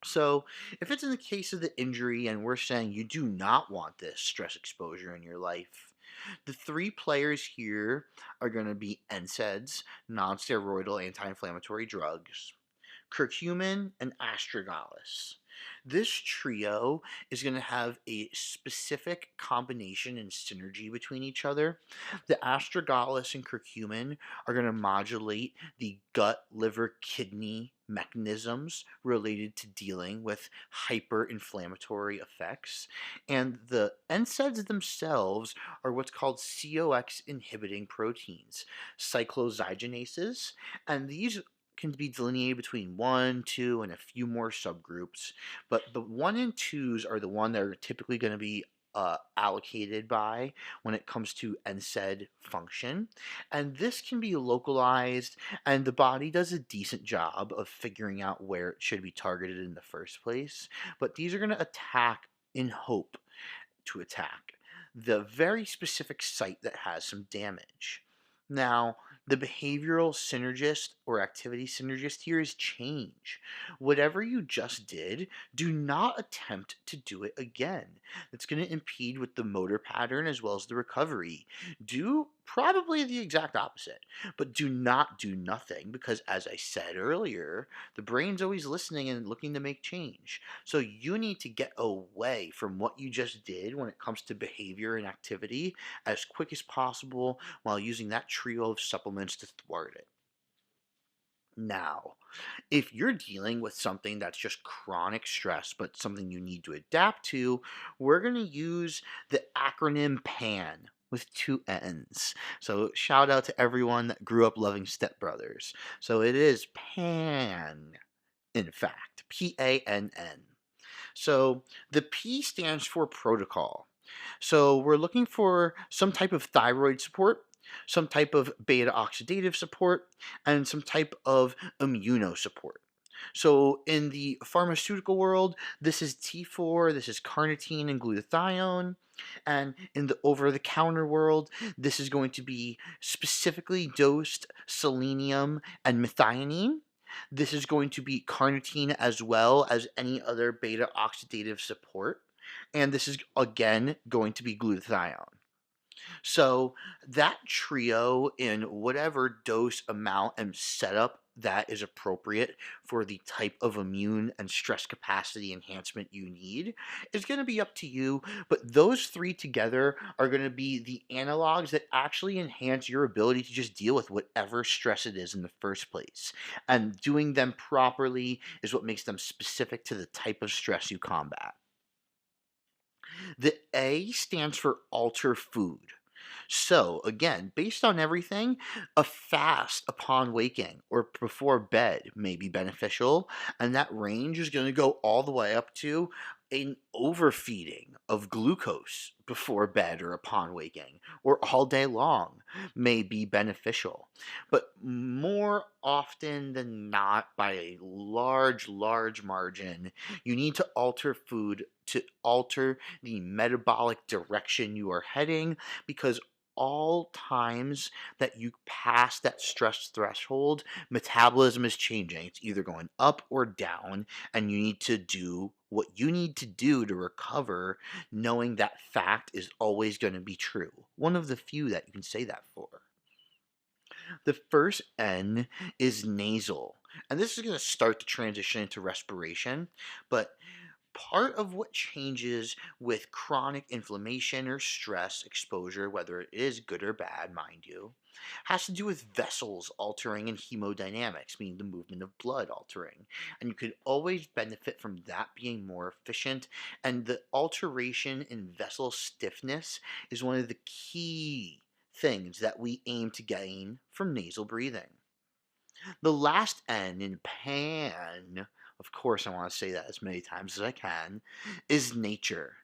So, if it's in the case of the injury and we're saying you do not want this stress exposure in your life, the three players here are going to be NSAIDs, non steroidal anti inflammatory drugs, curcumin, and astragalus. This trio is going to have a specific combination and synergy between each other. The astragalus and curcumin are going to modulate the gut, liver, kidney mechanisms related to dealing with hyperinflammatory effects. And the NSAIDs themselves are what's called COX inhibiting proteins, cyclooxygenases, and these can be delineated between 1, 2, and a few more subgroups. But the 1 and 2s are the one that are typically going to be allocated by when it comes to NSAID function. And this can be localized, and the body does a decent job of figuring out where it should be targeted in the first place. But these are going to attack in hope to attack the very specific site that has some damage. Now, the behavioral synergist or activity synergist here is change. Whatever you just did, do not attempt to do it again. It's going to impede with the motor pattern as well as the recovery. Do probably the exact opposite, but do not do nothing because, as I said earlier, the brain's always listening and looking to make change. So you need to get away from what you just did when it comes to behavior and activity as quick as possible while using that trio of supplements to thwart it. Now, if you're dealing with something that's just chronic stress, but something you need to adapt to, we're going to use the acronym PAN with two N's. So, shout out to everyone that grew up loving Step Brothers. So, it is PAN, in fact, PANN. So the P stands for protocol. So we're looking for some type of thyroid support, some type of beta oxidative support, and some type of immuno support. So in the pharmaceutical world, this is T4, this is carnitine and glutathione. And in the over the counter world, this is going to be specifically dosed selenium and methionine. This is going to be carnitine as well as any other beta oxidative support. And this is again going to be glutathione. So that trio in whatever dose, amount, and setup that is appropriate for the type of immune and stress capacity enhancement you need is going to be up to you. But those three together are going to be the analogs that actually enhance your ability to just deal with whatever stress it is in the first place. And doing them properly is what makes them specific to the type of stress you combat. The A stands for alter food. So, again, based on everything, a fast upon waking or before bed may be beneficial, and that range is going to go all the way up to an overfeeding of glucose before bed or upon waking or all day long may be beneficial. But more often than not, by a large margin, you need to alter food to alter the metabolic direction you are heading because all times that you pass that stress threshold, metabolism is changing. It's either going up or down, and you need to do what you need to do to recover, knowing that fact is always going to be true. One of the few that you can say that for. The first N is nasal. And this is going to start to transition into respiration, but part of what changes with chronic inflammation or stress exposure, whether it is good or bad, mind you, has to do with vessels altering and hemodynamics, meaning the movement of blood altering. And you could always benefit from that being more efficient. And the alteration in vessel stiffness is one of the key things that we aim to gain from nasal breathing. The last N in pan, of course, I want to say that as many times as I can, is nature.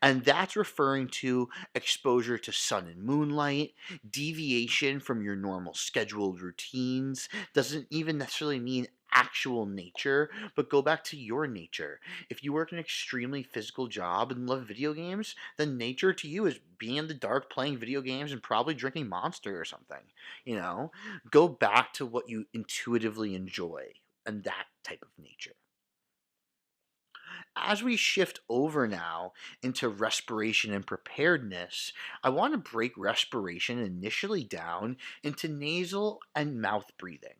And that's referring to exposure to sun and moonlight, deviation from your normal scheduled routines. Doesn't even necessarily mean actual nature, but go back to your nature. If you work an extremely physical job and love video games, then nature to you is being in the dark playing video games and probably drinking Monster or something, you know? Go back to what you intuitively enjoy and that type of nature. as we shift over now into respiration and preparedness, I want to break respiration initially down into nasal and mouth breathing.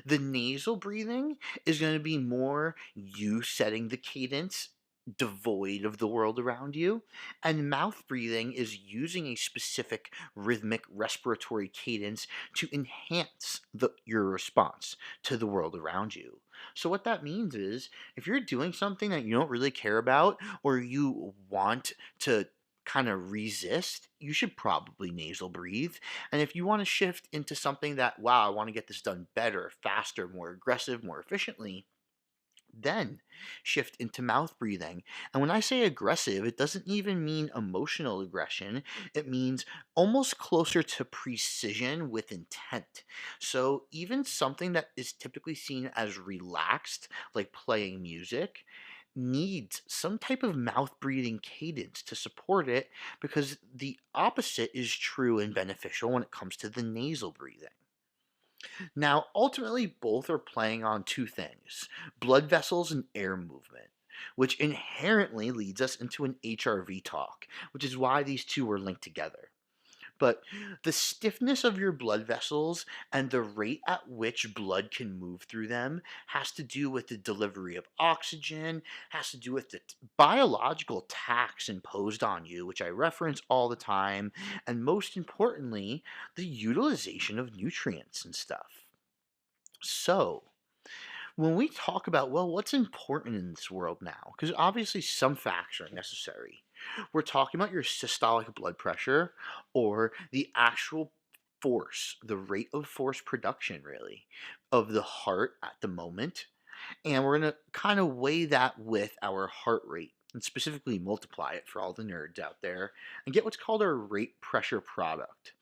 The nasal breathing is going to be more you setting the cadence devoid of the world around you, and mouth breathing is using a specific rhythmic respiratory cadence to enhance your response to the world around you. So what that means is if you're doing something that you don't really care about or you want to kind of resist, you should probably nasal breathe. And if you want to shift into something that, wow, I want to get this done better, faster, more aggressive, more efficiently, then shift into mouth breathing. And when I say aggressive, it doesn't even mean emotional aggression. It means almost closer to precision with intent. So even something that is typically seen as relaxed, like playing music, needs some type of mouth breathing cadence to support it because the opposite is true and beneficial when it comes to the nasal breathing. Now, ultimately, both are playing on two things: blood vessels and air movement, which inherently leads us into an HRV talk, which is why these two are linked together. But the stiffness of your blood vessels and the rate at which blood can move through them has to do with the delivery of oxygen, has to do with the biological tax imposed on you, which I reference all the time, and most importantly, the utilization of nutrients and stuff. So, when we talk about, well, what's important in this world now? Because obviously some facts are necessary. We're talking about your systolic blood pressure or the actual force, the rate of force production, really, of the heart at the moment. And we're going to kind of weigh that with our heart rate and specifically multiply it for all the nerds out there and get what's called our rate pressure product.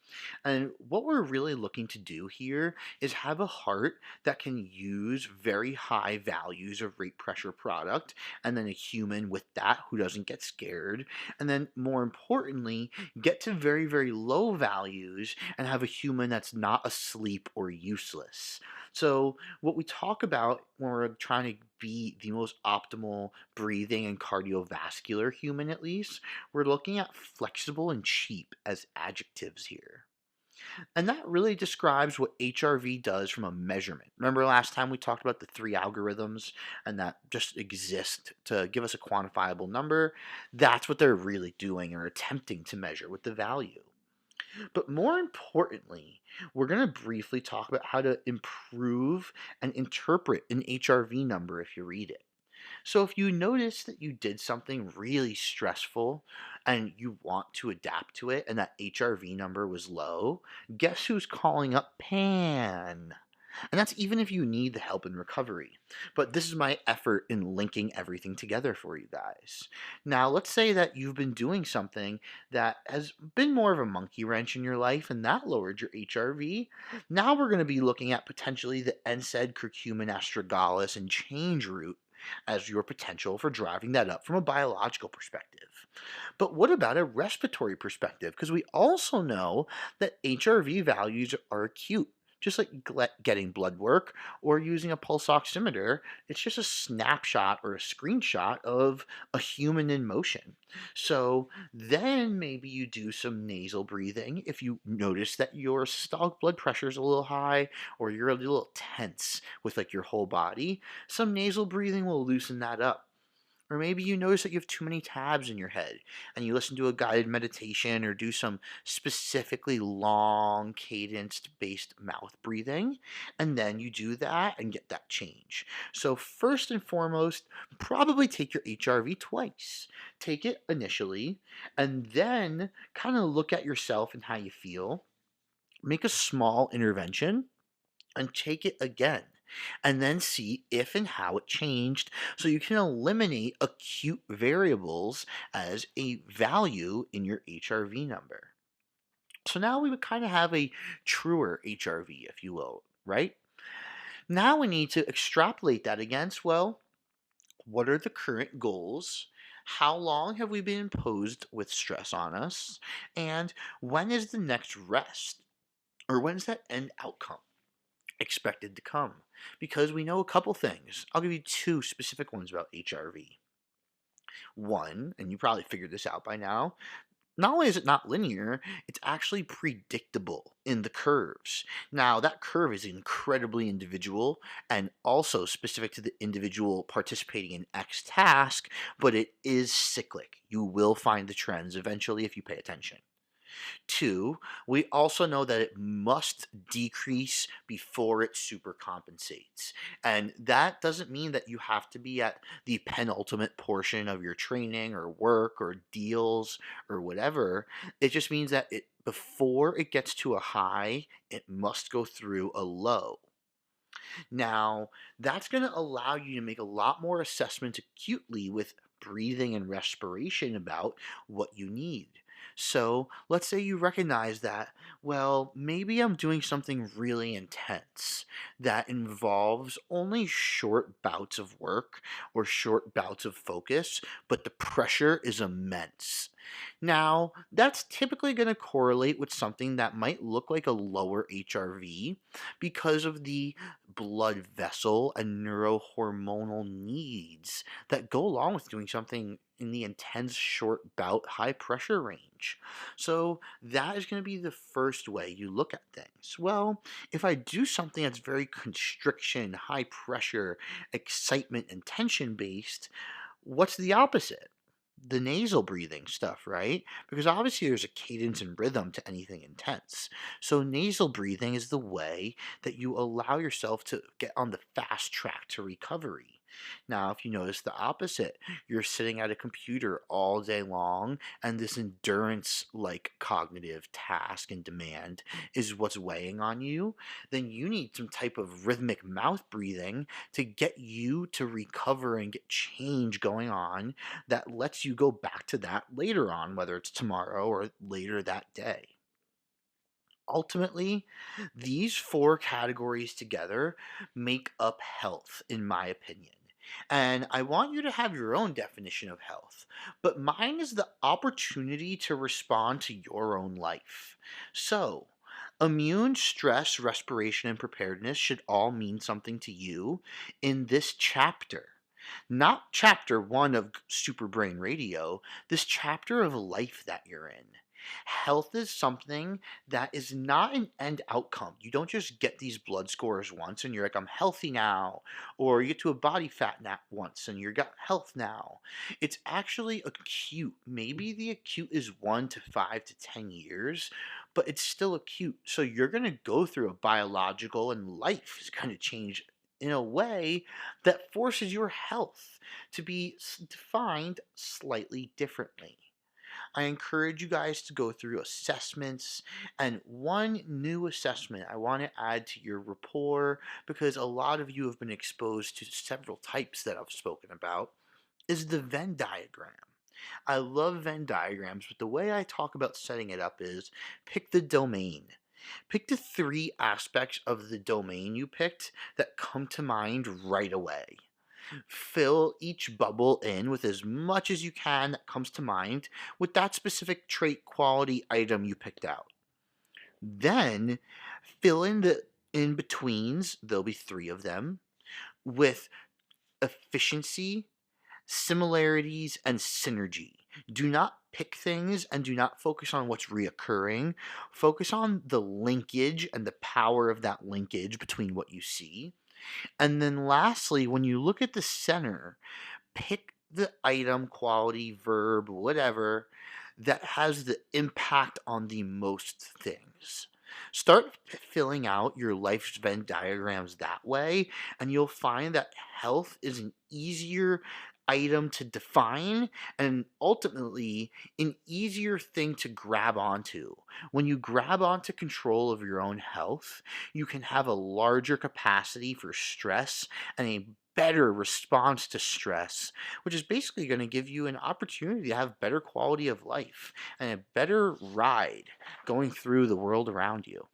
And what we're really looking to do here is have a heart that can use very high values of rate pressure product, and then a human with that who doesn't get scared. And then, more importantly, get to very, very low values and have a human that's not asleep or useless. So, what we talk about when we're trying to be the most optimal breathing and cardiovascular human, at least, we're looking at flexible and cheap as adjectives here. And that really describes what HRV does from a measurement. Remember last time we talked about the three algorithms and that just exist to give us a quantifiable number? That's what they're really doing or attempting to measure with the value. But more importantly, we're going to briefly talk about how to improve and interpret an HRV number if you read it. So if you notice that you did something really stressful and you want to adapt to it and that HRV number was low, guess who's calling up Pan? And that's even if you need the help in recovery. But this is my effort in linking everything together for you guys. Now, let's say that you've been doing something that has been more of a monkey wrench in your life and that lowered your HRV. Now we're going to be looking at potentially the NSAID curcumin astragalus and change route as your potential for driving that up from a biological perspective. But what about a respiratory perspective? Because we also know that HRV values are acute. Just like getting blood work or using a pulse oximeter, it's just a snapshot or a screenshot of a human in motion. So then maybe you do some nasal breathing if you notice that your systolic blood pressure is a little high or you're a little tense with like your whole body. Some nasal breathing will loosen that up. Or maybe you notice that you have too many tabs in your head and you listen to a guided meditation or do some specifically long cadenced based mouth breathing. And then you do that and get that change. So, first and foremost, probably take your HRV twice. Take it initially and then kind of look at yourself and how you feel. Make a small intervention and take it again and then see if and how it changed so you can eliminate acute variables as a value in your HRV number. So now we would kind of have a truer HRV, if you will, right? Now we need to extrapolate that against, well, what are the current goals? How long have we been imposed with stress on us? And when is the next rest? Or when's that end outcome expected to come? Because we know a couple things. I'll give you two specific ones about HRV. One, and you probably figured this out by now, not only is it not linear, it's actually predictable in the curves. Now, that curve is incredibly individual and also specific to the individual participating in X task, but it is cyclic. You will find the trends eventually if you pay attention. Two, we also know that it must decrease before it supercompensates. And that doesn't mean that you have to be at the penultimate portion of your training or work or deals or whatever. It just means that before it gets to a high, it must go through a low. Now, that's going to allow you to make a lot more assessments acutely with breathing and respiration about what you need. So, let's say you recognize that, well, maybe I'm doing something really intense that involves only short bouts of work or short bouts of focus, but the pressure is immense. Now, that's typically going to correlate with something that might look like a lower HRV because of the blood vessel and neurohormonal needs that go along with doing something in the intense short bout high pressure range. So that is going to be the first way you look at things. Well, if I do something that's very constriction, high pressure, excitement and tension based, what's the opposite? The nasal breathing stuff, right? Because obviously there's a cadence and rhythm to anything intense. So nasal breathing is the way that you allow yourself to get on the fast track to recovery. Now, if you notice the opposite, you're sitting at a computer all day long, and this endurance like cognitive task and demand is what's weighing on you, then you need some type of rhythmic mouth breathing to get you to recover and get change going on that lets you go back to that later on, whether it's tomorrow or later that day. Ultimately, these four categories together make up health, in my opinion. And I want you to have your own definition of health, but mine is the opportunity to respond to your own life. So, immune, stress, respiration, and preparedness should all mean something to you in this chapter. Not chapter one of Super Brain Radio, this chapter of life that you're in. Health is something that is not an end outcome. You don't just get these blood scores once and you're like, I'm healthy now. Or you get to a body fat nap once and you're got health now. It's actually acute. Maybe the acute is 1 to 5 to 10 years, but it's still acute. So you're going to go through a biological and life is going to change in a way that forces your health to be defined slightly differently. I encourage you guys to go through assessments. And one new assessment I want to add to your rapport, because a lot of you have been exposed to several types that I've spoken about, is the Venn diagram. I love Venn diagrams, but the way I talk about setting it up is pick the domain. Pick the three aspects of the domain you picked that come to mind right away. Fill each bubble in with as much as you can that comes to mind with that specific trait, quality, item you picked out. Then fill in the in betweens, there'll be three of them, with efficiency, similarities, and synergy. Do not pick things and do not focus on what's reoccurring. Focus on the linkage and the power of that linkage between what you see. And then lastly, when you look at the center, pick the item, quality, verb, whatever that has the impact on the most things. Start filling out your life's Venn diagrams that way, and you'll find that health is an easier item to define and ultimately an easier thing to grab onto. When you grab onto control of your own health, you can have a larger capacity for stress and a better response to stress, which is basically going to give you an opportunity to have better quality of life and a better ride going through the world around you.